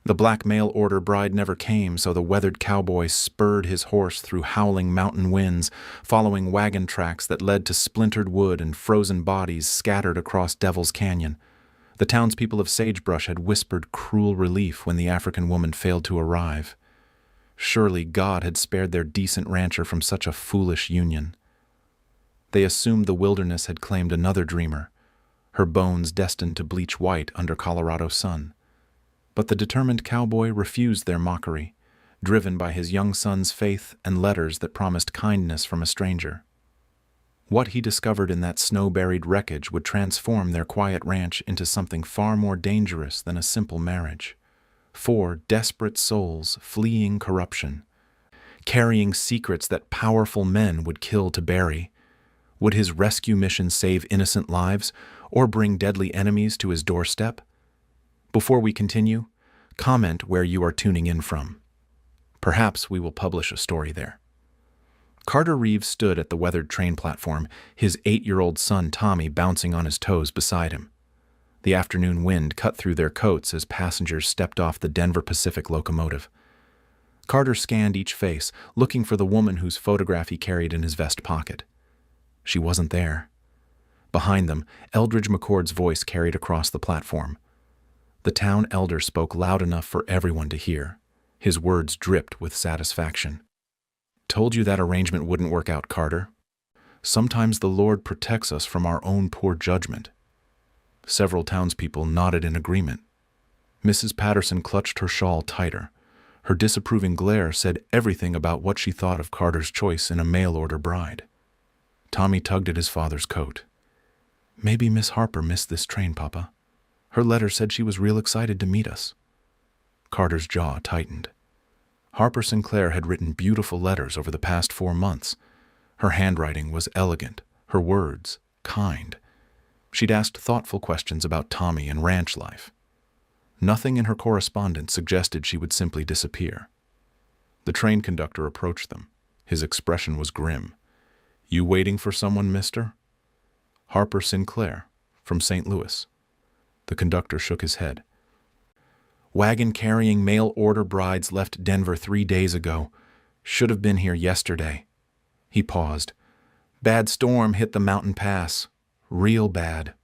The black mail-order bride never came, so the weathered cowboy spurred his horse through howling mountain winds, following wagon tracks that led to splintered wood and frozen bodies scattered across Devil's Canyon. The townspeople of Sagebrush had whispered cruel relief when the African woman failed to arrive. Surely God had spared their decent rancher from such a foolish union. They assumed the wilderness had claimed another dreamer, her bones destined to bleach white under Colorado sun. But the determined cowboy refused their mockery, driven by his young son's faith and letters that promised kindness from a stranger. What he discovered in that snow-buried wreckage would transform their quiet ranch into something far more dangerous than a simple marriage. 4 desperate souls fleeing corruption, carrying secrets that powerful men would kill to bury. Would his rescue mission save innocent lives or bring deadly enemies to his doorstep? Before we continue, comment where you are tuning in from. Perhaps we will publish a story there. Carter Reeves stood at the weathered train platform, his 8-year-old son Tommy bouncing on his toes beside him. The afternoon wind cut through their coats as passengers stepped off the Denver Pacific locomotive. Carter scanned each face, looking for the woman whose photograph he carried in his vest pocket. She wasn't there. Behind them, Eldridge McCord's voice carried across the platform. The town elder spoke loud enough for everyone to hear. His words dripped with satisfaction. "Told you that arrangement wouldn't work out, Carter. Sometimes the Lord protects us from our own poor judgment." Several townspeople nodded in agreement. Mrs. Patterson clutched her shawl tighter. Her disapproving glare said everything about what she thought of Carter's choice in a mail-order bride. Tommy tugged at his father's coat. "Maybe Miss Harper missed this train, Papa. Her letter said she was real excited to meet us." Carter's jaw tightened. Harper Sinclair had written beautiful letters over the past 4 months. Her handwriting was elegant, her words kind. She'd asked thoughtful questions about Tommy and ranch life. Nothing in her correspondence suggested she would simply disappear. The train conductor approached them. His expression was grim. "You waiting for someone, mister?" "Harper Sinclair, from St. Louis." The conductor shook his head. "Wagon carrying mail-order brides left Denver 3 days ago. Should have been here yesterday." He paused. "Bad storm hit the mountain pass. Real bad."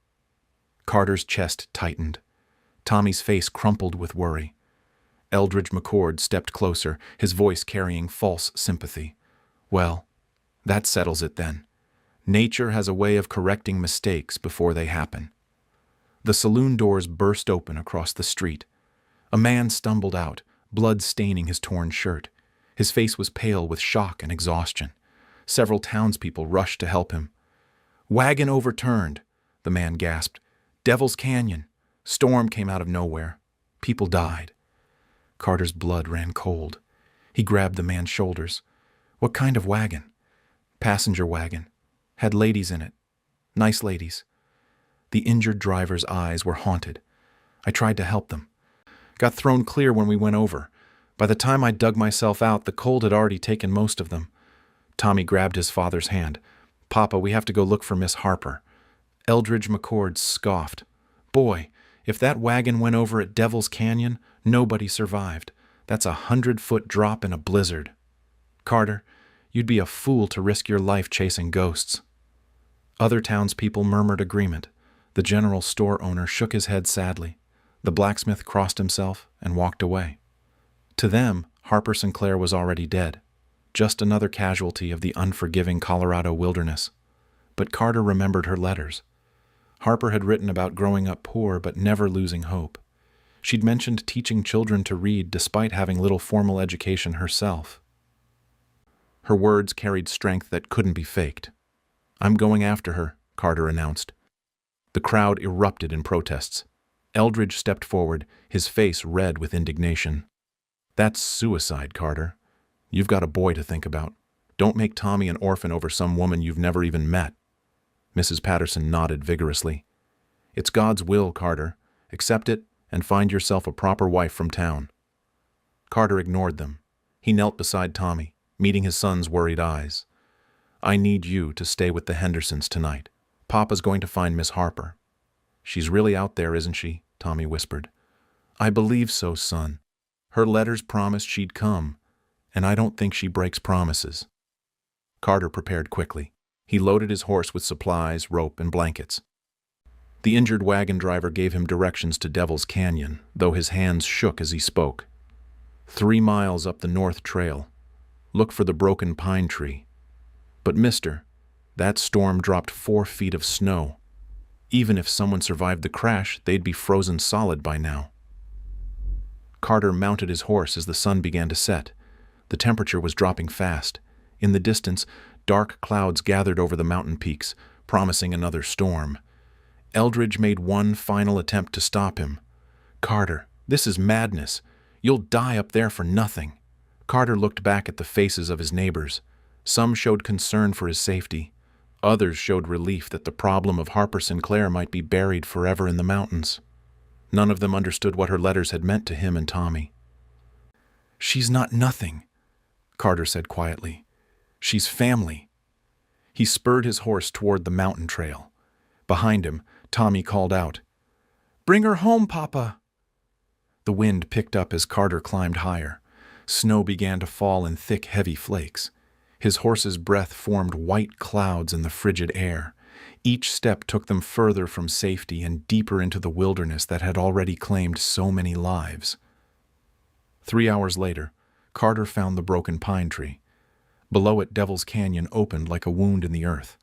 Carter's chest tightened. Tommy's face crumpled with worry. Eldridge McCord stepped closer, his voice carrying false sympathy. "Well, that settles it then. Nature has a way of correcting mistakes before they happen." The saloon doors burst open across the street. A man stumbled out, blood staining his torn shirt. His face was pale with shock and exhaustion. Several townspeople rushed to help him. "Wagon overturned," the man gasped. "Devil's Canyon. Storm came out of nowhere. People died." Carter's blood ran cold. He grabbed the man's shoulders. "What kind of wagon?" "Passenger wagon. Had ladies in it. Nice ladies." The injured driver's eyes were haunted. "I tried to help them. Got thrown clear when we went over. By the time I dug myself out, the cold had already taken most of them." Tommy grabbed his father's hand. "Papa, we have to go look for Miss Harper." Eldridge McCord scoffed. "Boy, if that wagon went over at Devil's Canyon, nobody survived. That's a 100-foot drop in a blizzard. Carter, you'd be a fool to risk your life chasing ghosts." Other townspeople murmured agreement. The general store owner shook his head sadly. The blacksmith crossed himself and walked away. To them, Harper Sinclair was already dead, just another casualty of the unforgiving Colorado wilderness. But Carter remembered her letters. Harper had written about growing up poor but never losing hope. She'd mentioned teaching children to read despite having little formal education herself. Her words carried strength that couldn't be faked. "I'm going after her," Carter announced. The crowd erupted in protests. Eldridge stepped forward, his face red with indignation. "That's suicide, Carter. You've got a boy to think about. Don't make Tommy an orphan over some woman you've never even met." Mrs. Patterson nodded vigorously. "It's God's will, Carter. Accept it and find yourself a proper wife from town." Carter ignored them. He knelt beside Tommy, meeting his son's worried eyes. "I need you to stay with the Hendersons tonight. Papa's going to find Miss Harper." "She's really out there, isn't she?" Tommy whispered. "I believe so, son." Her letters promised she'd come, and I don't think she breaks promises." Carter prepared quickly. He loaded his horse with supplies, rope, and blankets. The injured wagon driver gave him directions to Devil's Canyon, though his hands shook as he spoke. 3 miles up the north trail. Look for the broken pine tree. But mister, that storm dropped 4 feet of snow. Even if someone survived the crash, they'd be frozen solid by now. Carter mounted his horse as the sun began to set. The temperature was dropping fast. In the distance, dark clouds gathered over the mountain peaks, promising another storm. Eldridge made one final attempt to stop him. "Carter, this is madness. You'll die up there for nothing." Carter looked back at the faces of his neighbors. Some showed concern for his safety. Others showed relief that the problem of Harper Sinclair might be buried forever in the mountains. None of them understood what her letters had meant to him and Tommy. "She's not nothing," Carter said quietly. "She's family." He spurred his horse toward the mountain trail. Behind him, Tommy called out, "Bring her home, Papa." The wind picked up as Carter climbed higher. Snow began to fall in thick, heavy flakes. His horse's breath formed white clouds in the frigid air. Each step took them further from safety and deeper into the wilderness that had already claimed so many lives. 3 hours later, Carter found the broken pine tree. Below it, Devil's Canyon opened like a wound in the earth.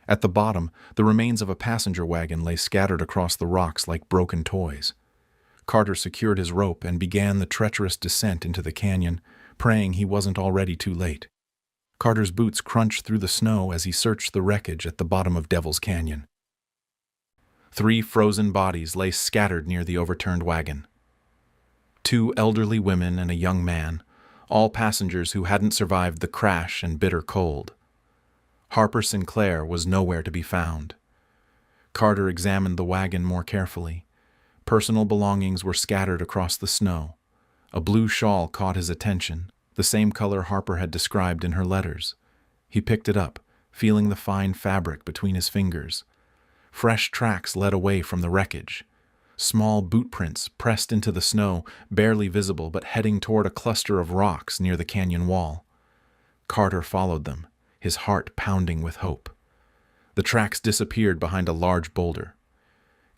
At the bottom, the remains of a passenger wagon lay scattered across the rocks like broken toys. Carter secured his rope and began the treacherous descent into the canyon, praying he wasn't already too late. Carter's boots crunched through the snow as he searched the wreckage at the bottom of Devil's Canyon. 3 frozen bodies lay scattered near the overturned wagon. 2 elderly women and a young man, all passengers who hadn't survived the crash and bitter cold. Harper Sinclair was nowhere to be found. Carter examined the wagon more carefully. Personal belongings were scattered across the snow. A blue shawl caught his attention, the same color Harper had described in her letters. He picked it up, feeling the fine fabric between his fingers. Fresh tracks led away from the wreckage. Small boot prints pressed into the snow, barely visible but heading toward a cluster of rocks near the canyon wall. Carter followed them, his heart pounding with hope. The tracks disappeared behind a large boulder.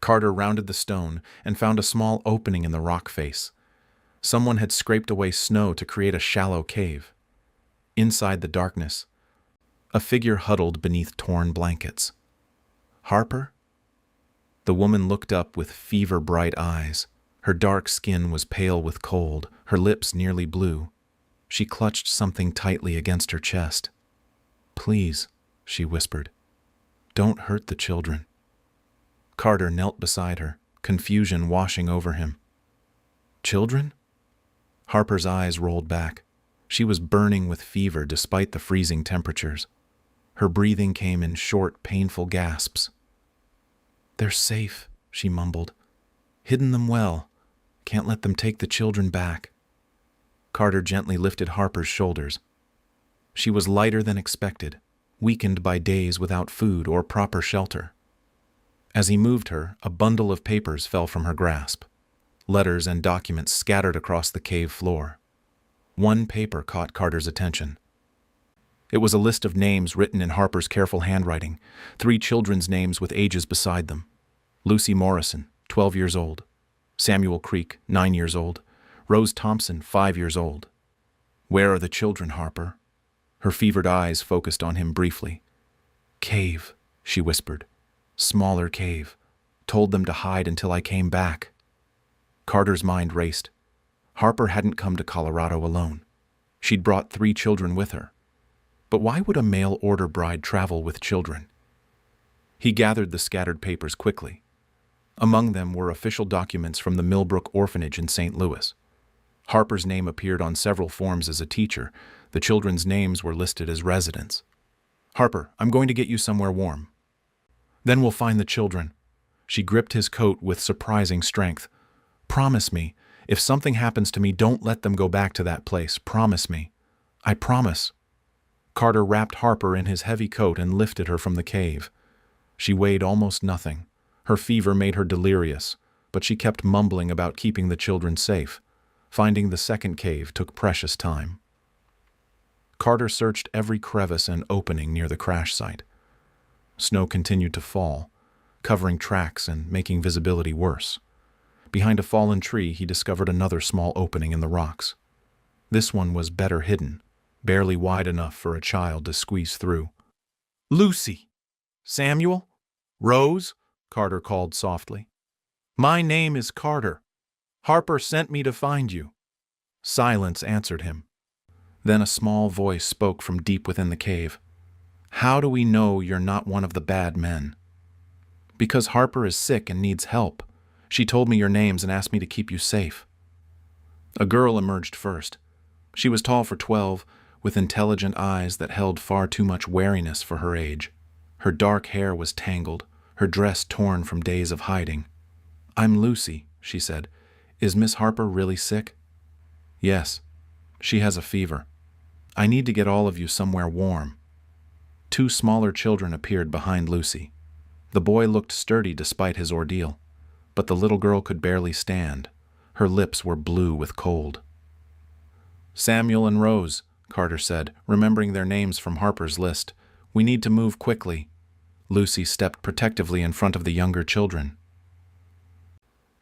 Carter rounded the stone and found a small opening in the rock face. Someone had scraped away snow to create a shallow cave. Inside the darkness, a figure huddled beneath torn blankets. "Harper?" The woman looked up with fever-bright eyes. Her dark skin was pale with cold, her lips nearly blue. She clutched something tightly against her chest. "Please," she whispered, "don't hurt the children." Carter knelt beside her, confusion washing over him. "Children?" Harper's eyes rolled back. She was burning with fever despite the freezing temperatures. Her breathing came in short, painful gasps. "They're safe," she mumbled. "Hidden them well. Can't let them take the children back." Carter gently lifted Harper's shoulders. She was lighter than expected, weakened by days without food or proper shelter. As he moved her, a bundle of papers fell from her grasp. Letters and documents scattered across the cave floor. One paper caught Carter's attention. It was a list of names written in Harper's careful handwriting, 3 children's names with ages beside them. Lucy Morrison, 12 years old. Samuel Creek, 9 years old. Rose Thompson, 5 years old. "Where are the children, Harper?" Her fevered eyes focused on him briefly. "Cave," she whispered. "Smaller cave. Told them to hide until I came back." Carter's mind raced. Harper hadn't come to Colorado alone. She'd brought 3 children with her. But why would a mail-order bride travel with children? He gathered the scattered papers quickly. Among them were official documents from the Millbrook Orphanage in St. Louis. Harper's name appeared on several forms as a teacher. The children's names were listed as residents. "Harper, I'm going to get you somewhere warm. Then we'll find the children." She gripped his coat with surprising strength. "Promise me, if something happens to me, don't let them go back to that place. Promise me." "I promise." Carter wrapped Harper in his heavy coat and lifted her from the cave. She weighed almost nothing. Her fever made her delirious, but she kept mumbling about keeping the children safe. Finding the second cave took precious time. Carter searched every crevice and opening near the crash site. Snow continued to fall, covering tracks and making visibility worse. Behind a fallen tree, he discovered another small opening in the rocks. This one was better hidden, barely wide enough for a child to squeeze through. "Lucy! Samuel? Rose?" Carter called softly. "My name is Carter. Harper sent me to find you." Silence answered him. Then a small voice spoke from deep within the cave. "How do we know you're not one of the bad men?" "Because Harper is sick and needs help. She told me your names and asked me to keep you safe." A girl emerged first. She was tall for 12, with intelligent eyes that held far too much wariness for her age. Her dark hair was tangled, her dress torn from days of hiding. "I'm Lucy," she said. "Is Miss Harper really sick?" "Yes. She has a fever. I need to get all of you somewhere warm." Two smaller children appeared behind Lucy. The boy looked sturdy despite his ordeal, but the little girl could barely stand. Her lips were blue with cold. "Samuel and Rose," Carter said, remembering their names from Harper's list. "We need to move quickly." Lucy stepped protectively in front of the younger children.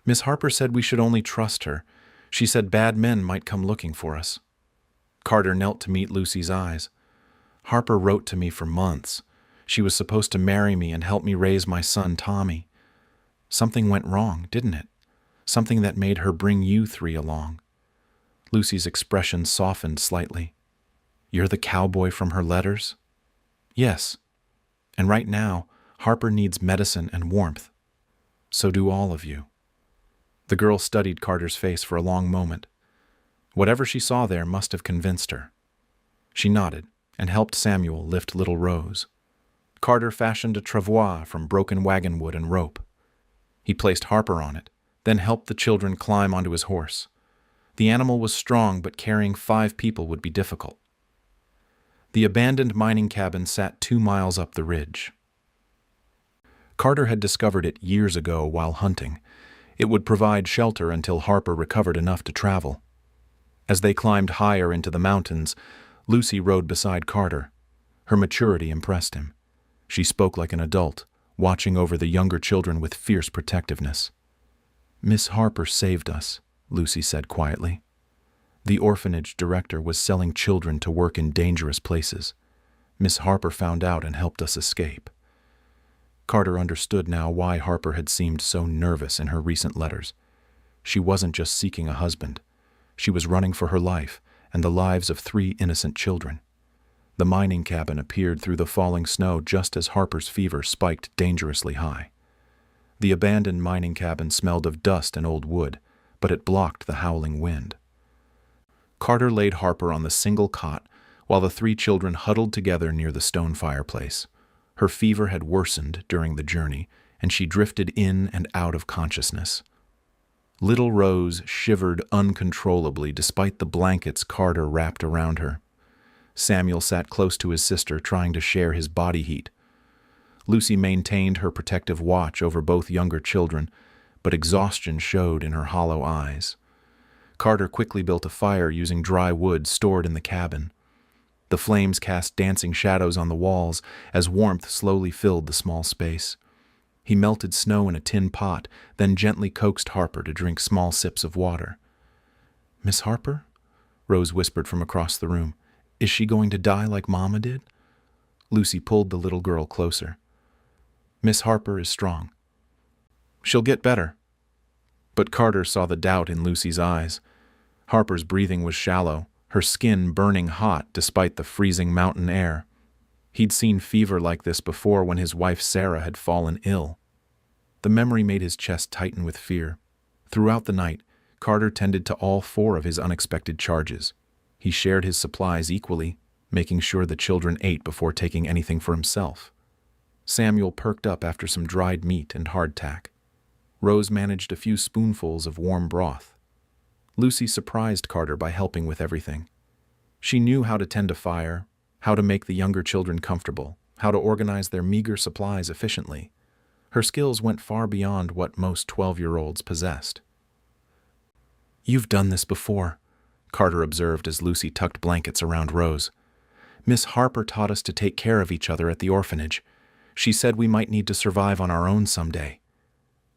"Miss Harper said we should only trust her. She said bad men might come looking for us." Carter knelt to meet Lucy's eyes. "Harper wrote to me for months. She was supposed to marry me and help me raise my son, Tommy. Something went wrong, didn't it? Something that made her bring you three along." Lucy's expression softened slightly. "You're the cowboy from her letters?" "Yes. And right now, Harper needs medicine and warmth. So do all of you." The girl studied Carter's face for a long moment. Whatever she saw there must have convinced her. She nodded and helped Samuel lift little Rose. Carter fashioned a travois from broken wagon wood and rope. He placed Harper on it, then helped the children climb onto his horse. The animal was strong, but carrying 5 people would be difficult. The abandoned mining cabin sat 2 miles up the ridge. Carter had discovered it years ago while hunting. It would provide shelter until Harper recovered enough to travel. As they climbed higher into the mountains, Lucy rode beside Carter. Her maturity impressed him. She spoke like an adult, watching over the younger children with fierce protectiveness. "Miss Harper saved us," Lucy said quietly. "The orphanage director was selling children to work in dangerous places. Miss Harper found out and helped us escape." Carter understood now why Harper had seemed so nervous in her recent letters. She wasn't just seeking a husband. She was running for her life and the lives of 3 innocent children. The mining cabin appeared through the falling snow just as Harper's fever spiked dangerously high. The abandoned mining cabin smelled of dust and old wood, but it blocked the howling wind. Carter laid Harper on the single cot while the 3 children huddled together near the stone fireplace. Her fever had worsened during the journey, and she drifted in and out of consciousness. Little Rose shivered uncontrollably despite the blankets Carter wrapped around her. Samuel sat close to his sister, trying to share his body heat. Lucy maintained her protective watch over both younger children, but exhaustion showed in her hollow eyes. Carter quickly built a fire using dry wood stored in the cabin. The flames cast dancing shadows on the walls as warmth slowly filled the small space. He melted snow in a tin pot, then gently coaxed Harper to drink small sips of water. "Miss Harper?" Rose whispered from across the room. "Is she going to die like Mama did?" Lucy pulled the little girl closer. "Miss Harper is strong. She'll get better." But Carter saw the doubt in Lucy's eyes. Harper's breathing was shallow, her skin burning hot despite the freezing mountain air. He'd seen fever like this before when his wife Sarah had fallen ill. The memory made his chest tighten with fear. Throughout the night, Carter tended to all 4 of his unexpected charges. He shared his supplies equally, making sure the children ate before taking anything for himself. Samuel perked up after some dried meat and hardtack. Rose managed a few spoonfuls of warm broth. Lucy surprised Carter by helping with everything. She knew how to tend a fire, how to make the younger children comfortable, how to organize their meager supplies efficiently. Her skills went far beyond what most 12-year-olds possessed. "You've done this before," Carter observed as Lucy tucked blankets around Rose. "Miss Harper taught us to take care of each other at the orphanage. She said we might need to survive on our own someday."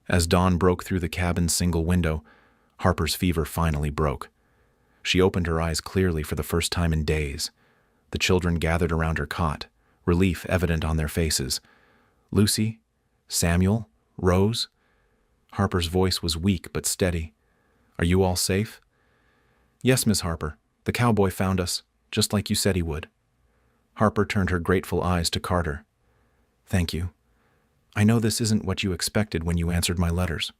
As dawn broke through the cabin's single window, Harper's fever finally broke. She opened her eyes clearly for the first time in days. The children gathered around her cot, relief evident on their faces. "Lucy? Samuel? Rose?" Harper's voice was weak but steady. "Are you all safe?" "Yes, Miss Harper. The cowboy found us, just like you said he would." Harper turned her grateful eyes to Carter. "Thank you. I know this isn't what you expected when you answered my letters."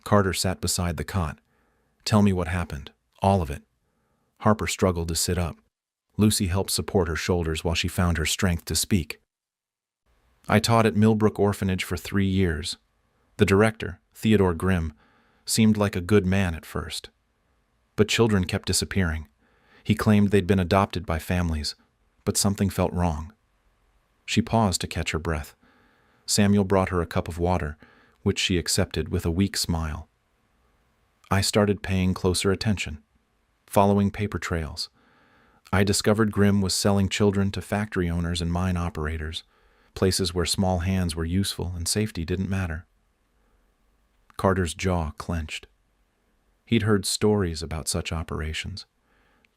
Carter sat beside the cot. "Tell me what happened. All of it." Harper struggled to sit up. Lucy helped support her shoulders while she found her strength to speak. "I taught at Millbrook Orphanage for 3 years. The director, Theodore Grimm, seemed like a good man at first. But children kept disappearing. He claimed they'd been adopted by families, but something felt wrong." She paused to catch her breath. Samuel brought her a cup of water, which she accepted with a weak smile. "I started paying closer attention, following paper trails. I discovered Grimm was selling children to factory owners and mine operators, places where small hands were useful and safety didn't matter." Carter's jaw clenched. He'd heard stories about such operations.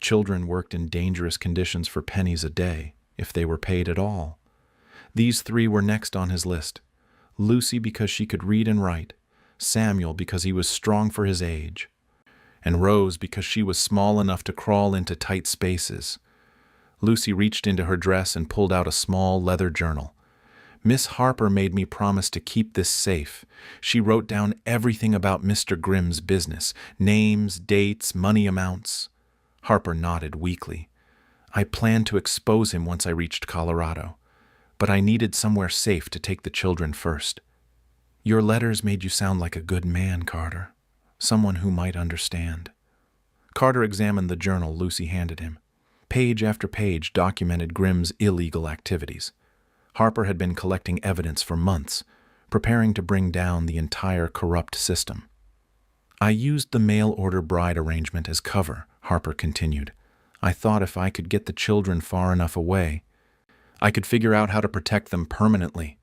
Children worked in dangerous conditions for pennies a day, if they were paid at all. These 3 were next on his list. Lucy because she could read and write, Samuel because he was strong for his age, and Rose because she was small enough to crawl into tight spaces. Lucy reached into her dress and pulled out a small leather journal. "Miss Harper made me promise to keep this safe. She wrote down everything about Mr. Grimm's business, names, dates, money amounts." Harper nodded weakly. "I planned to expose him once I reached Colorado, but I needed somewhere safe to take the children first." "Your letters made you sound like a good man, Carter. Someone who might understand." Carter examined the journal Lucy handed him. Page after page documented Grimm's illegal activities. Harper had been collecting evidence for months, preparing to bring down the entire corrupt system. "I used the mail-order bride arrangement as cover," Harper continued. "I thought if I could get the children far enough away, I could figure out how to protect them permanently."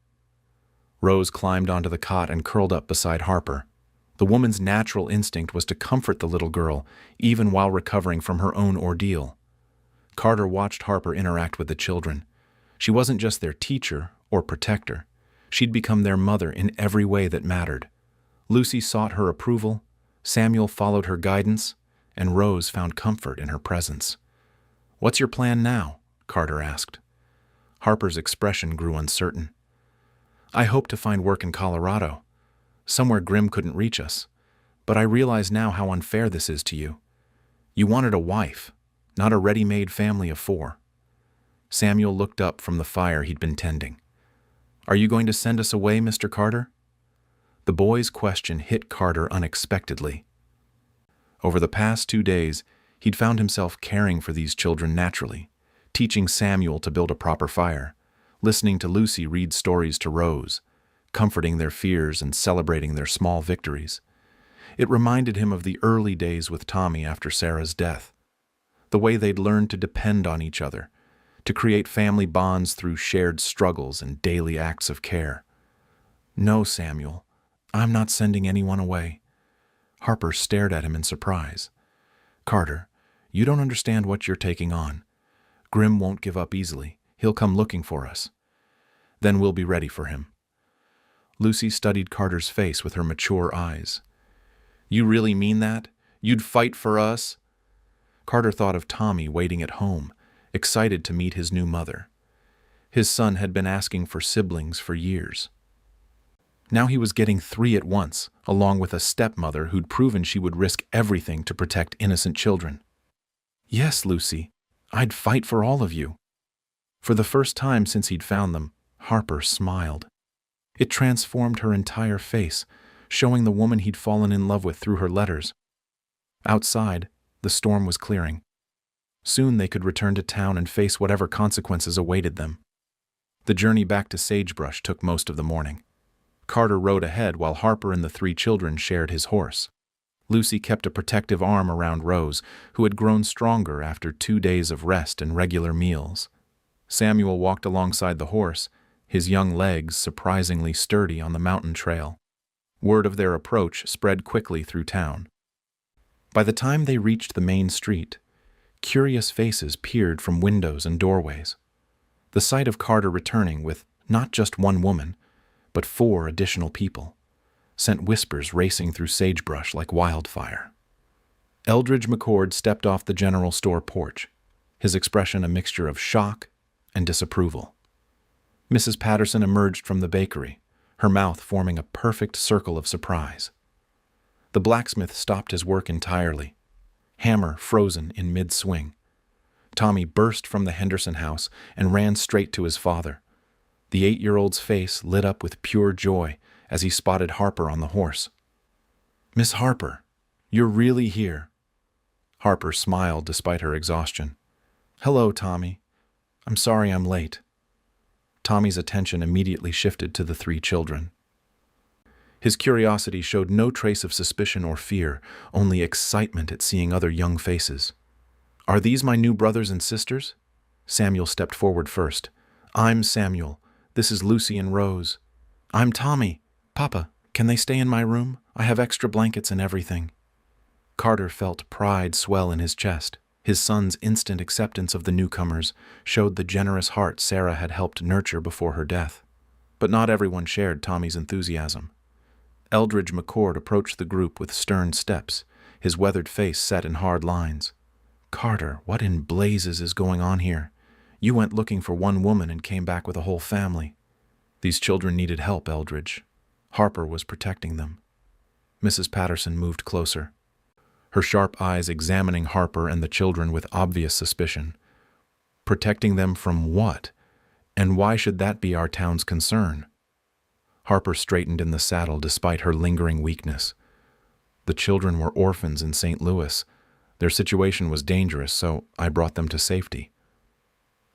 Rose climbed onto the cot and curled up beside Harper. The woman's natural instinct was to comfort the little girl, even while recovering from her own ordeal. Carter watched Harper interact with the children. She wasn't just their teacher or protector. She'd become their mother in every way that mattered. Lucy sought her approval, Samuel followed her guidance, and Rose found comfort in her presence. "What's your plan now?" Carter asked. Harper's expression grew uncertain. "I hope to find work in Colorado, somewhere Grimm couldn't reach us, but I realize now how unfair this is to you. You wanted a wife, not a ready-made family of 4. Samuel looked up from the fire he'd been tending. "Are you going to send us away, Mr. Carter?" The boy's question hit Carter unexpectedly. Over the past 2 days, he'd found himself caring for these children naturally, teaching Samuel to build a proper fire, listening to Lucy read stories to Rose, comforting their fears and celebrating their small victories. It reminded him of the early days with Tommy after Sarah's death, the way they'd learned to depend on each other, to create family bonds through shared struggles and daily acts of care. "No, Samuel, I'm not sending anyone away." Harper stared at him in surprise. "Carter, you don't understand what you're taking on. Grimm won't give up easily. He'll come looking for us. Then we'll be ready for him." Lucy studied Carter's face with her mature eyes. "You really mean that? You'd fight for us?" Carter thought of Tommy waiting at home, excited to meet his new mother. His son had been asking for siblings for years. Now he was getting 3 at once, along with a stepmother who'd proven she would risk everything to protect innocent children. "Yes, Lucy, I'd fight for all of you." For the first time since he'd found them, Harper smiled. It transformed her entire face, showing the woman he'd fallen in love with through her letters. Outside, the storm was clearing. Soon they could return to town and face whatever consequences awaited them. The journey back to Sagebrush took most of the morning. Carter rode ahead while Harper and the 3 children shared his horse. Lucy kept a protective arm around Rose, who had grown stronger after 2 days of rest and regular meals. Samuel walked alongside the horse, his young legs surprisingly sturdy on the mountain trail. Word of their approach spread quickly through town. By the time they reached the main street, curious faces peered from windows and doorways. The sight of Carter returning with not just one woman, but 4 additional people, sent whispers racing through sagebrush like wildfire. Eldridge McCord stepped off the general store porch, his expression a mixture of shock and disapproval. Mrs. Patterson emerged from the bakery, her mouth forming a perfect circle of surprise. The blacksmith stopped his work entirely, hammer frozen in mid-swing. Tommy burst from the Henderson house and ran straight to his father. The 8-year-old's face lit up with pure joy as he spotted Harper on the horse. "Miss Harper, you're really here." Harper smiled despite her exhaustion. "Hello, Tommy. I'm sorry I'm late." Tommy's attention immediately shifted to the 3 children. His curiosity showed no trace of suspicion or fear, only excitement at seeing other young faces. "Are these my new brothers and sisters?" Samuel stepped forward first. "I'm Samuel. This is Lucy and Rose." "I'm Tommy. Papa, can they stay in my room? I have extra blankets and everything." Carter felt pride swell in his chest. His son's instant acceptance of the newcomers showed the generous heart Sarah had helped nurture before her death. But not everyone shared Tommy's enthusiasm. Eldridge McCord approached the group with stern steps, his weathered face set in hard lines. "Carter, what in blazes is going on here? You went looking for one woman and came back with a whole family." "These children needed help, Eldridge. Harper was protecting them." Mrs. Patterson moved closer, her sharp eyes examining Harper and the children with obvious suspicion. "Protecting them from what? And why should that be our town's concern?" Harper straightened in the saddle despite her lingering weakness. "The children were orphans in St. Louis. Their situation was dangerous, so I brought them to safety."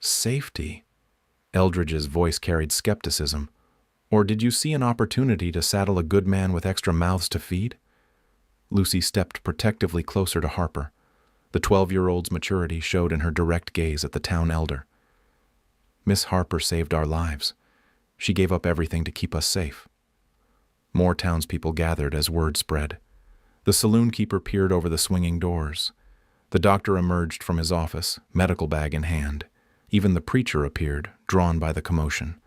"Safety?" Eldridge's voice carried skepticism. "Or did you see an opportunity to saddle a good man with extra mouths to feed?" Lucy stepped protectively closer to Harper. The 12-year-old's maturity showed in her direct gaze at the town elder. "Miss Harper saved our lives. She gave up everything to keep us safe." More townspeople gathered as word spread. The saloon keeper peered over the swinging doors. The doctor emerged from his office, medical bag in hand. Even the preacher appeared, drawn by the commotion.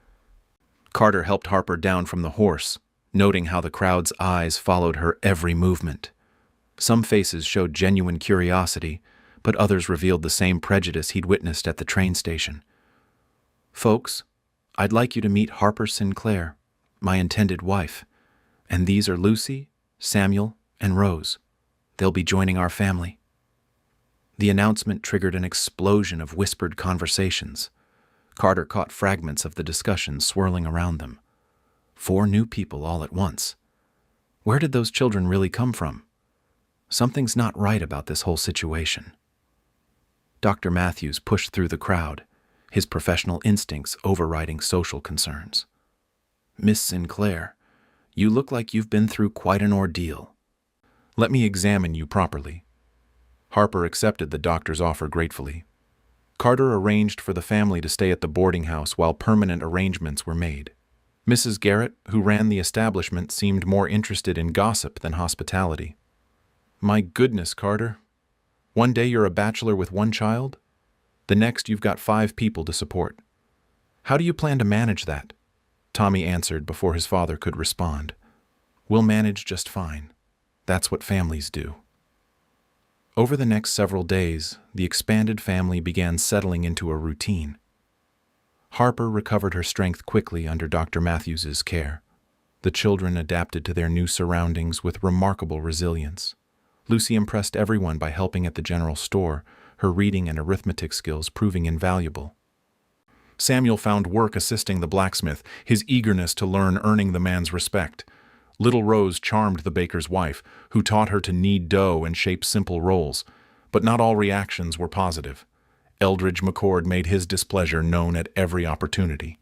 Carter helped Harper down from the horse, noting how the crowd's eyes followed her every movement. Some faces showed genuine curiosity, but others revealed the same prejudice he'd witnessed at the train station. "Folks, I'd like you to meet Harper Sinclair, my intended wife, and these are Lucy, Samuel, and Rose. They'll be joining our family." The announcement triggered an explosion of whispered conversations. Carter caught fragments of the discussion swirling around them. 4 new people all at once. Where did those children really come from? Something's not right about this whole situation. Dr. Matthews pushed through the crowd, his professional instincts overriding social concerns. "Miss Sinclair, you look like you've been through quite an ordeal. Let me examine you properly." Harper accepted the doctor's offer gratefully. Carter arranged for the family to stay at the boarding house while permanent arrangements were made. Mrs. Garrett, who ran the establishment, seemed more interested in gossip than hospitality. "My goodness, Carter. One day you're a bachelor with 1 child. The next you've got 5 people to support. How do you plan to manage that?" Tommy answered before his father could respond. "We'll manage just fine. That's what families do." Over the next several days, the expanded family began settling into a routine. Harper recovered her strength quickly under Dr. Matthews's care. The children adapted to their new surroundings with remarkable resilience. Lucy impressed everyone by helping at the general store, her reading and arithmetic skills proving invaluable. Samuel found work assisting the blacksmith, his eagerness to learn earning the man's respect. Little Rose charmed the baker's wife, who taught her to knead dough and shape simple rolls, but not all reactions were positive. Eldridge McCord made his displeasure known at every opportunity.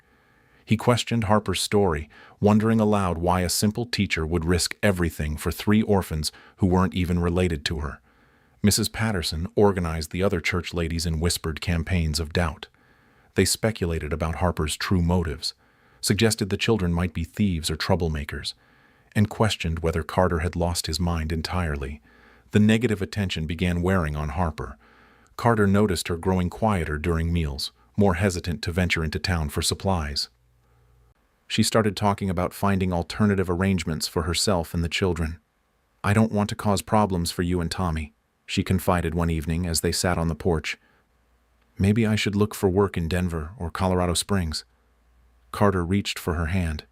He questioned Harper's story, wondering aloud why a simple teacher would risk everything for 3 orphans who weren't even related to her. Mrs. Patterson organized the other church ladies in whispered campaigns of doubt. They speculated about Harper's true motives, suggested the children might be thieves or troublemakers, and questioned whether Carter had lost his mind entirely. The negative attention began wearing on Harper. Carter noticed her growing quieter during meals, more hesitant to venture into town for supplies. She started talking about finding alternative arrangements for herself and the children. "I don't want to cause problems for you and Tommy," she confided one evening as they sat on the porch. "Maybe I should look for work in Denver or Colorado Springs." Carter reached for her hand.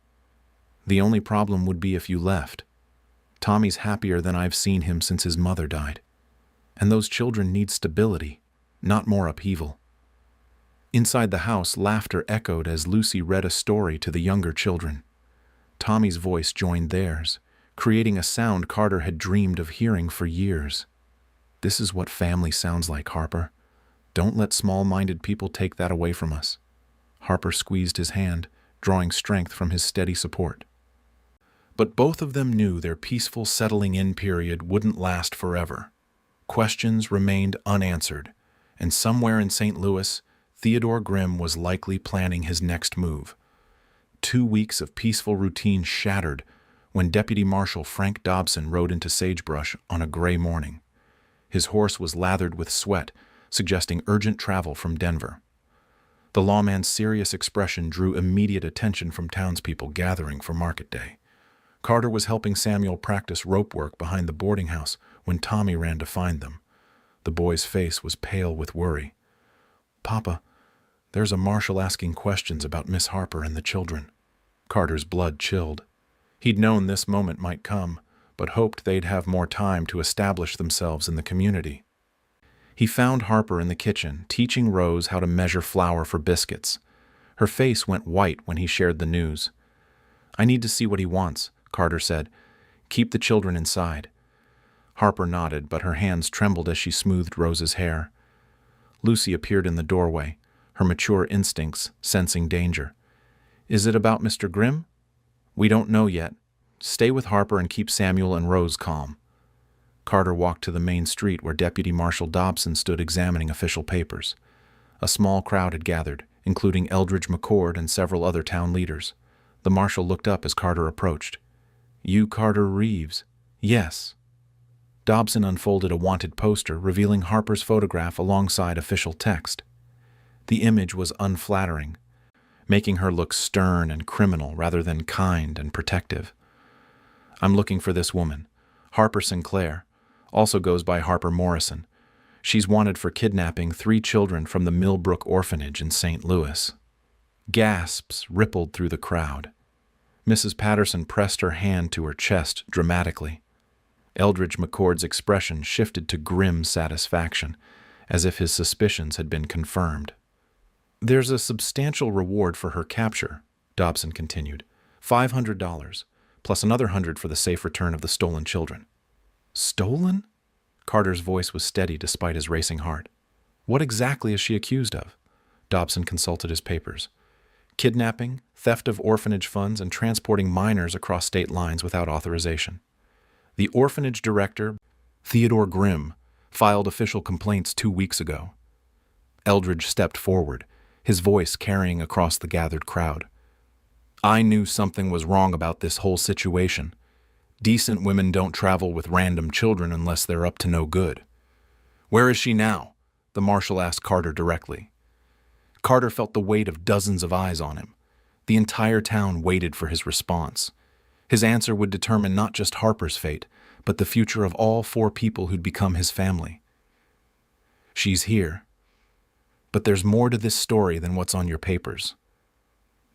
"The only problem would be if you left. Tommy's happier than I've seen him since his mother died. And those children need stability, not more upheaval." Inside the house, laughter echoed as Lucy read a story to the younger children. Tommy's voice joined theirs, creating a sound Carter had dreamed of hearing for years. "This is what family sounds like, Harper. Don't let small-minded people take that away from us." Harper squeezed his hand, drawing strength from his steady support. But both of them knew their peaceful settling-in period wouldn't last forever. Questions remained unanswered, and somewhere in St. Louis, Theodore Grimm was likely planning his next move. 2 weeks of peaceful routine shattered when Deputy Marshal Frank Dobson rode into Sagebrush on a gray morning. His horse was lathered with sweat, suggesting urgent travel from Denver. The lawman's serious expression drew immediate attention from townspeople gathering for market day. Carter was helping Samuel practice rope work behind the boarding house when Tommy ran to find them. The boy's face was pale with worry. "Papa, there's a marshal asking questions about Miss Harper and the children." Carter's blood chilled. He'd known this moment might come, but hoped they'd have more time to establish themselves in the community. He found Harper in the kitchen, teaching Rose how to measure flour for biscuits. Her face went white when he shared the news. "I need to see what he wants," Carter said. "Keep the children inside." Harper nodded, but her hands trembled as she smoothed Rose's hair. Lucy appeared in the doorway, her mature instincts sensing danger. "Is it about Mr. Grimm?" "We don't know yet. Stay with Harper and keep Samuel and Rose calm." Carter walked to the main street where Deputy Marshal Dobson stood examining official papers. A small crowd had gathered, including Eldridge McCord and several other town leaders. The marshal looked up as Carter approached. "You Carter Reeves?" "Yes." Dobson unfolded a wanted poster revealing Harper's photograph alongside official text. The image was unflattering, making her look stern and criminal rather than kind and protective. "I'm looking for this woman, Harper Sinclair, also goes by Harper Morrison. She's wanted for kidnapping 3 children from the Millbrook Orphanage in St. Louis." Gasps rippled through the crowd. Mrs. Patterson pressed her hand to her chest dramatically. Eldridge McCord's expression shifted to grim satisfaction, as if his suspicions had been confirmed. "There's a substantial reward for her capture," Dobson continued. $500, plus another $100 for the safe return of the stolen children." "Stolen?" Carter's voice was steady despite his racing heart. "What exactly is she accused of?" Dobson consulted his papers. "Kidnapping, theft of orphanage funds, and transporting minors across state lines without authorization. The orphanage director, Theodore Grimm, filed official complaints 2 weeks ago." Eldridge stepped forward, his voice carrying across the gathered crowd. "I knew something was wrong about this whole situation. Decent women don't travel with random children unless they're up to no good." "Where is she now?" the marshal asked Carter directly. Carter felt the weight of dozens of eyes on him. The entire town waited for his response. His answer would determine not just Harper's fate, but the future of all 4 people who'd become his family. "She's here. But there's more to this story than what's on your papers."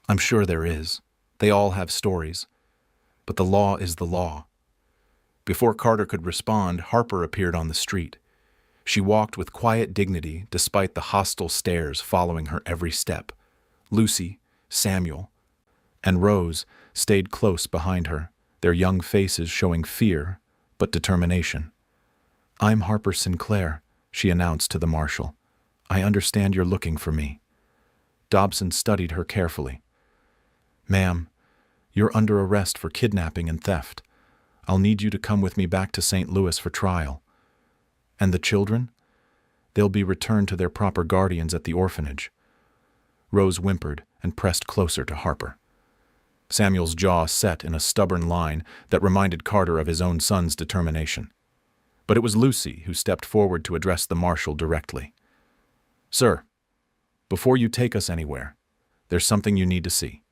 "I'm sure there is. They all have stories. But the law is the law." Before Carter could respond, Harper appeared on the street. She walked with quiet dignity despite the hostile stares following her every step. Lucy, Samuel, and Rose stayed close behind her, their young faces showing fear but determination. "I'm Harper Sinclair," she announced to the marshal. "I understand you're looking for me." Dobson studied her carefully. Ma'am, you're under arrest for kidnapping and theft. I'll need you to come with me back to St. Louis for trial. And the children? They'll be returned to their proper guardians at the orphanage. Rose whimpered and pressed closer to Harper. Samuel's jaw set in a stubborn line that reminded Carter of his own son's determination. But it was Lucy who stepped forward to address the marshal directly. Sir, before you take us anywhere, there's something you need to see.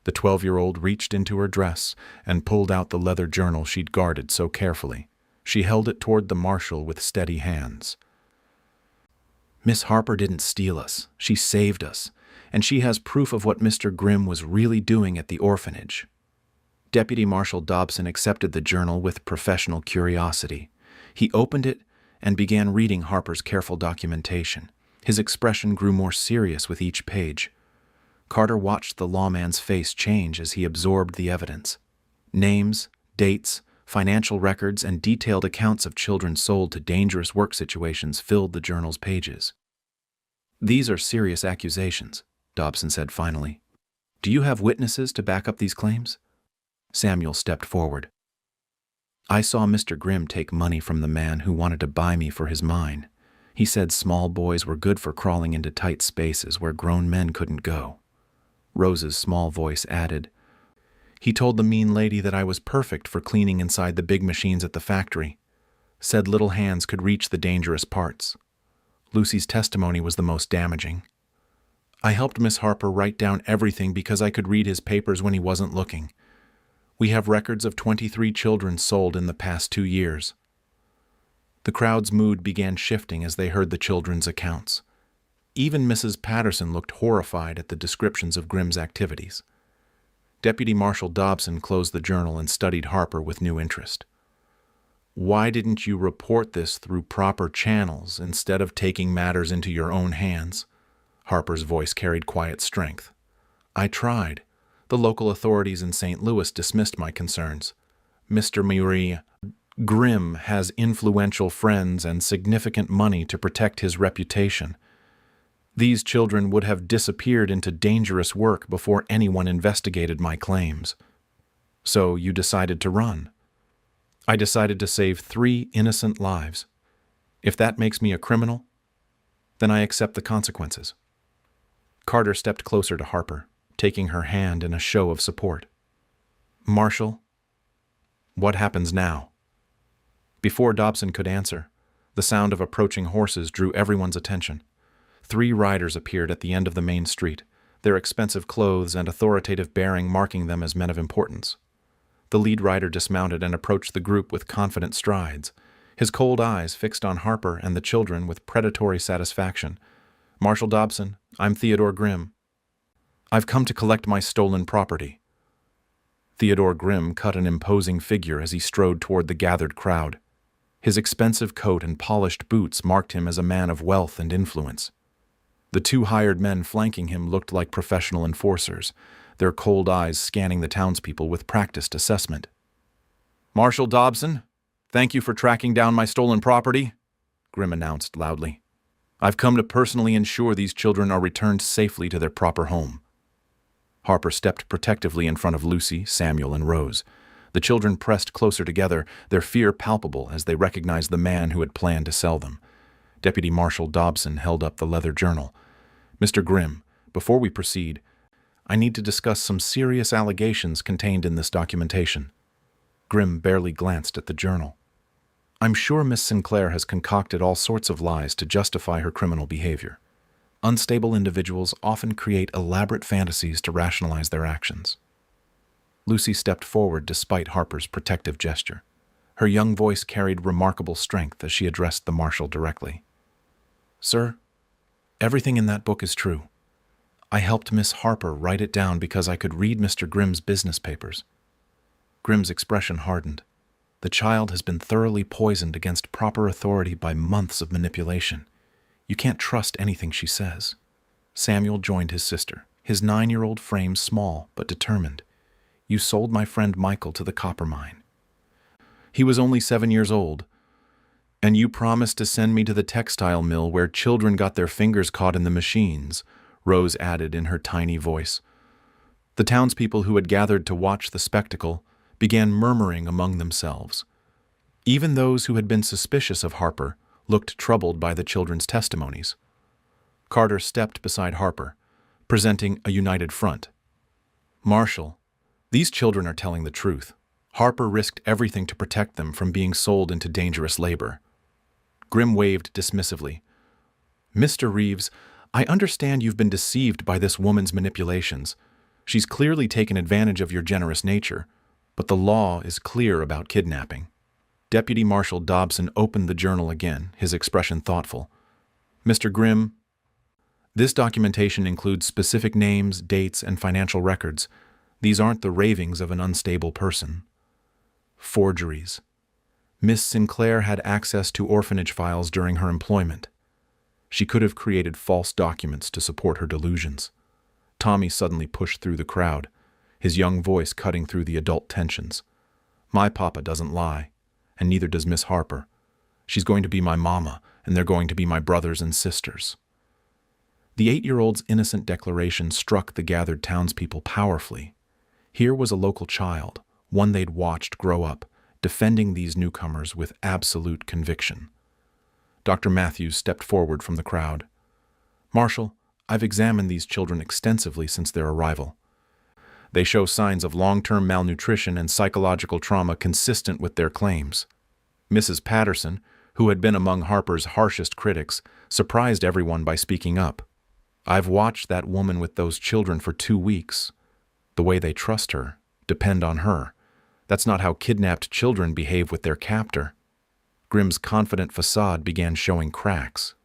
The 12-year-old reached into her dress and pulled out the leather journal she'd guarded so carefully. She held it toward the marshal with steady hands. Miss Harper didn't steal us. She saved us. And she has proof of what Mr. Grimm was really doing at the orphanage. Deputy Marshal Dobson accepted the journal with professional curiosity. He opened it and began reading Harper's careful documentation. His expression grew more serious with each page. Carter watched the lawman's face change as he absorbed the evidence. Names, dates, financial records, and detailed accounts of children sold to dangerous work situations filled the journal's pages. These are serious accusations, Dobson said finally. Do you have witnesses to back up these claims? Samuel stepped forward. I saw Mr. Grimm take money from the man who wanted to buy me for his mine. He said small boys were good for crawling into tight spaces where grown men couldn't go. Rose's small voice added, He told the mean lady that I was perfect for cleaning inside the big machines at the factory. Said little hands could reach the dangerous parts. Lucy's testimony was the most damaging. I helped Miss Harper write down everything because I could read his papers when he wasn't looking. We have records of 23 children sold in the past 2 years. The crowd's mood began shifting as they heard the children's accounts. Even Mrs. Patterson looked horrified at the descriptions of Grimm's activities. Deputy Marshal Dobson closed the journal and studied Harper with new interest. Why didn't you report this through proper channels instead of taking matters into your own hands? Harper's voice carried quiet strength. I tried. The local authorities in St. Louis dismissed my concerns. Mr. Murray Grimm has influential friends and significant money to protect his reputation. These children would have disappeared into dangerous work before anyone investigated my claims. So you decided to run. I decided to save 3 innocent lives. If that makes me a criminal, then I accept the consequences. Carter stepped closer to Harper, taking her hand in a show of support. Marshal, what happens now? Before Dobson could answer, the sound of approaching horses drew everyone's attention. 3 riders appeared at the end of the main street, their expensive clothes and authoritative bearing marking them as men of importance. The lead rider dismounted and approached the group with confident strides, his cold eyes fixed on Harper and the children with predatory satisfaction. Marshal Dobson, I'm Theodore Grimm. I've come to collect my stolen property. Theodore Grimm cut an imposing figure as he strode toward the gathered crowd. His expensive coat and polished boots marked him as a man of wealth and influence. The 2 hired men flanking him looked like professional enforcers, their cold eyes scanning the townspeople with practiced assessment. Marshal Dobson, thank you for tracking down my stolen property, Grimm announced loudly. I've come to personally ensure these children are returned safely to their proper home. Harper stepped protectively in front of Lucy, Samuel, and Rose. The children pressed closer together, their fear palpable as they recognized the man who had planned to sell them. Deputy Marshal Dobson held up the leather journal. Mr. Grimm, before we proceed, I need to discuss some serious allegations contained in this documentation. Grimm barely glanced at the journal. I'm sure Miss Sinclair has concocted all sorts of lies to justify her criminal behavior. Unstable individuals often create elaborate fantasies to rationalize their actions. Lucy stepped forward despite Harper's protective gesture. Her young voice carried remarkable strength as she addressed the marshal directly. Sir, everything in that book is true. I helped Miss Harper write it down because I could read Mr. Grimm's business papers. Grimm's expression hardened. The child has been thoroughly poisoned against proper authority by months of manipulation. You can't trust anything she says. Samuel joined his sister, his 9-year-old frame small but determined. You sold my friend Michael to the copper mine. He was only 7 years old. And you promised to send me to the textile mill where children got their fingers caught in the machines, Rose added in her tiny voice. The townspeople who had gathered to watch the spectacle began murmuring among themselves. Even those who had been suspicious of Harper looked troubled by the children's testimonies. Carter stepped beside Harper, presenting a united front. "Marshal, these children are telling the truth. Harper risked everything to protect them from being sold into dangerous labor." Grimm waved dismissively. "Mr. Reeves, I understand you've been deceived by this woman's manipulations. She's clearly taken advantage of your generous nature, but the law is clear about kidnapping." Deputy Marshal Dobson opened the journal again, his expression thoughtful. "Mr. Grimm, this documentation includes specific names, dates, and financial records. These aren't the ravings of an unstable person." Forgeries. Miss Sinclair had access to orphanage files during her employment. She could have created false documents to support her delusions. Tommy suddenly pushed through the crowd, his young voice cutting through the adult tensions. "My papa doesn't lie, and neither does Miss Harper. She's going to be my mama, and they're going to be my brothers and sisters." The 8-year-old's innocent declaration struck the gathered townspeople powerfully. Here was a local child, one they'd watched grow up, defending these newcomers with absolute conviction. Dr. Matthews stepped forward from the crowd. "Marshal, I've examined these children extensively since their arrival. They show signs of long-term malnutrition and psychological trauma consistent with their claims." Mrs. Patterson, who had been among Harper's harshest critics, surprised everyone by speaking up. "I've watched that woman with those children for 2 weeks. The way they trust her, depend on her. That's not how kidnapped children behave with their captor." Grimm's confident facade began showing cracks.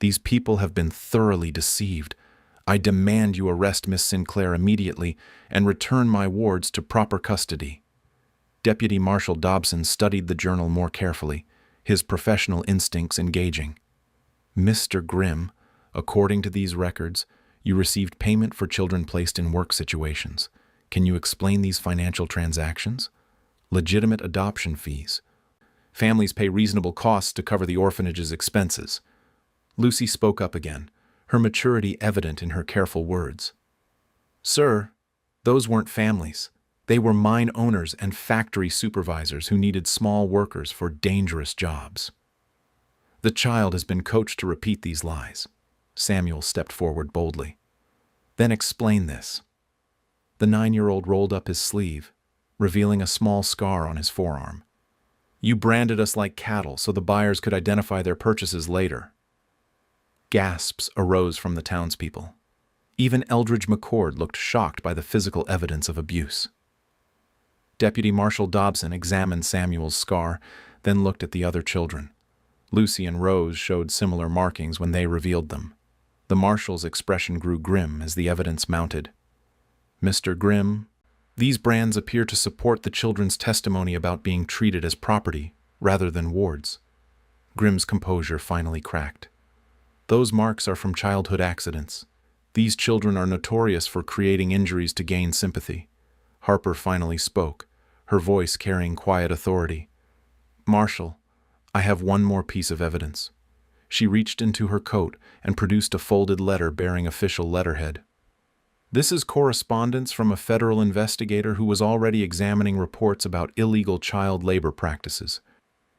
"These people have been thoroughly deceived. I demand you arrest Miss Sinclair immediately and return my wards to proper custody." Deputy Marshal Dobson studied the journal more carefully, his professional instincts engaging. "Mr. Grimm, according to these records, you received payment for children placed in work situations. Can you explain these financial transactions? Legitimate adoption fees. Families pay reasonable costs to cover the orphanage's expenses." Lucy spoke up again, her maturity evident in her careful words. "Sir, those weren't families. They were mine owners and factory supervisors who needed small workers for dangerous jobs." "The child has been coached to repeat these lies." Samuel stepped forward boldly. "Then explain this." The 9-year-old rolled up his sleeve, revealing a small scar on his forearm. "You branded us like cattle so the buyers could identify their purchases later." Gasps arose from the townspeople. Even Eldridge McCord looked shocked by the physical evidence of abuse. Deputy Marshal Dobson examined Samuel's scar, then looked at the other children. Lucy and Rose showed similar markings when they revealed them. The marshal's expression grew grim as the evidence mounted. "Mr. Grimm, these brands appear to support the children's testimony about being treated as property rather than wards." Grimm's composure finally cracked. "Those marks are from childhood accidents. These children are notorious for creating injuries to gain sympathy." Harper finally spoke, her voice carrying quiet authority. "Marshal, I have one more piece of evidence." She reached into her coat and produced a folded letter bearing official letterhead. "This is correspondence from a federal investigator who was already examining reports about illegal child labor practices.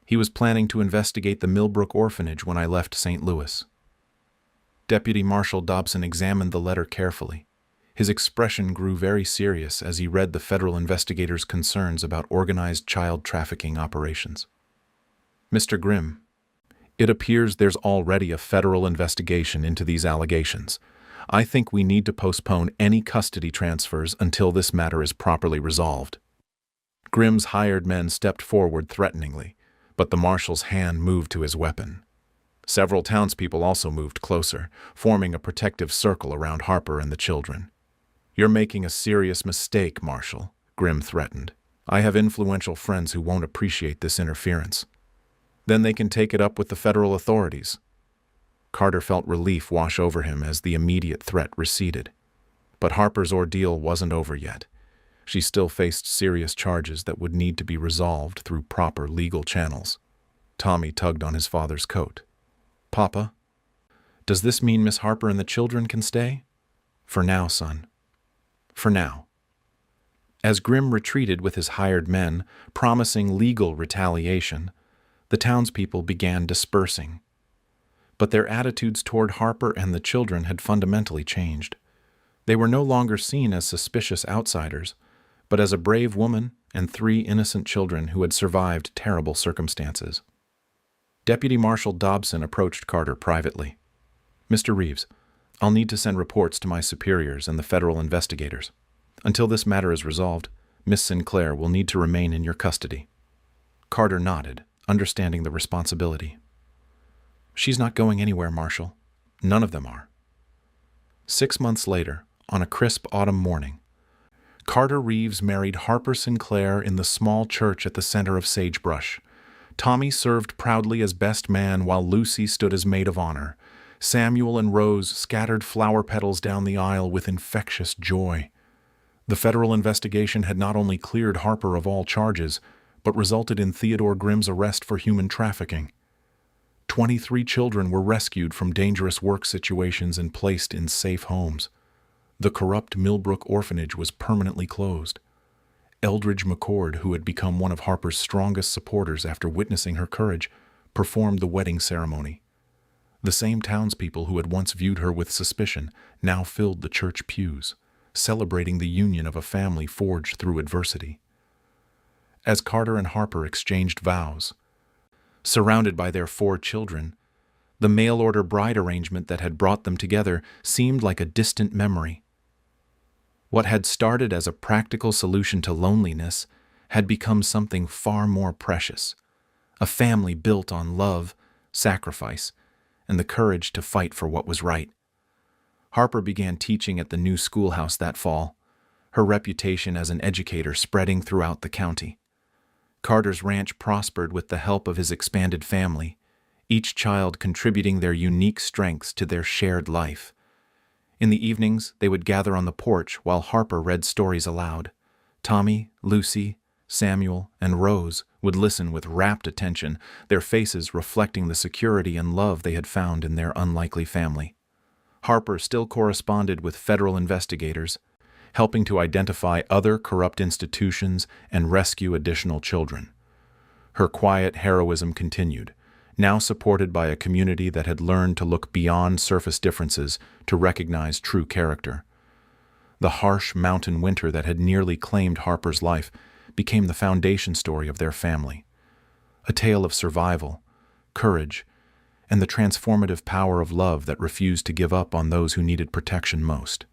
He was planning to investigate the Millbrook orphanage when I left St. Louis." Deputy Marshal Dobson examined the letter carefully. His expression grew very serious as he read the federal investigator's concerns about organized child trafficking operations. "Mr. Grimm, it appears there's already a federal investigation into these allegations. I think we need to postpone any custody transfers until this matter is properly resolved." Grimm's hired men stepped forward threateningly, but the marshal's hand moved to his weapon. Several townspeople also moved closer, forming a protective circle around Harper and the children. "You're making a serious mistake, Marshal," Grimm threatened. "I have influential friends who won't appreciate this interference. Then they can take it up with the federal authorities." Carter felt relief wash over him as the immediate threat receded. But Harper's ordeal wasn't over yet. She still faced serious charges that would need to be resolved through proper legal channels. Tommy tugged on his father's coat. "Papa, does this mean Miss Harper and the children can stay?" "For now, son. For now." As Grimm retreated with his hired men, promising legal retaliation, the townspeople began dispersing. But their attitudes toward Harper and the children had fundamentally changed. They were no longer seen as suspicious outsiders, but as a brave woman and 3 innocent children who had survived terrible circumstances. Deputy Marshal Dobson approached Carter privately. "Mr. Reeves, I'll need to send reports to my superiors and the federal investigators. Until this matter is resolved, Miss Sinclair will need to remain in your custody." Carter nodded, understanding the responsibility. "She's not going anywhere, Marshal. None of them are." 6 months later, on a crisp autumn morning, Carter Reeves married Harper Sinclair in the small church at the center of Sagebrush. Tommy served proudly as best man while Lucy stood as maid of honor. Samuel and Rose scattered flower petals down the aisle with infectious joy. The federal investigation had not only cleared Harper of all charges, but resulted in Theodore Grimm's arrest for human trafficking. 23 children were rescued from dangerous work situations and placed in safe homes. The corrupt Millbrook orphanage was permanently closed. Eldridge McCord, who had become one of Harper's strongest supporters after witnessing her courage, performed the wedding ceremony. The same townspeople who had once viewed her with suspicion now filled the church pews, celebrating the union of a family forged through adversity. As Carter and Harper exchanged vows, surrounded by their 4 children, the mail-order bride arrangement that had brought them together seemed like a distant memory. What had started as a practical solution to loneliness had become something far more precious, a family built on love, sacrifice, and the courage to fight for what was right. Harper began teaching at the new schoolhouse that fall, her reputation as an educator spreading throughout the county. Carter's ranch prospered with the help of his expanded family, each child contributing their unique strengths to their shared life. In the evenings, they would gather on the porch while Harper read stories aloud. Tommy, Lucy, Samuel, and Rose would listen with rapt attention, their faces reflecting the security and love they had found in their unlikely family. Harper still corresponded with federal investigators, helping to identify other corrupt institutions and rescue additional children. Her quiet heroism continued, now supported by a community that had learned to look beyond surface differences to recognize true character. The harsh mountain winter that had nearly claimed Harper's life became the foundation story of their family, a tale of survival, courage, and the transformative power of love that refused to give up on those who needed protection most.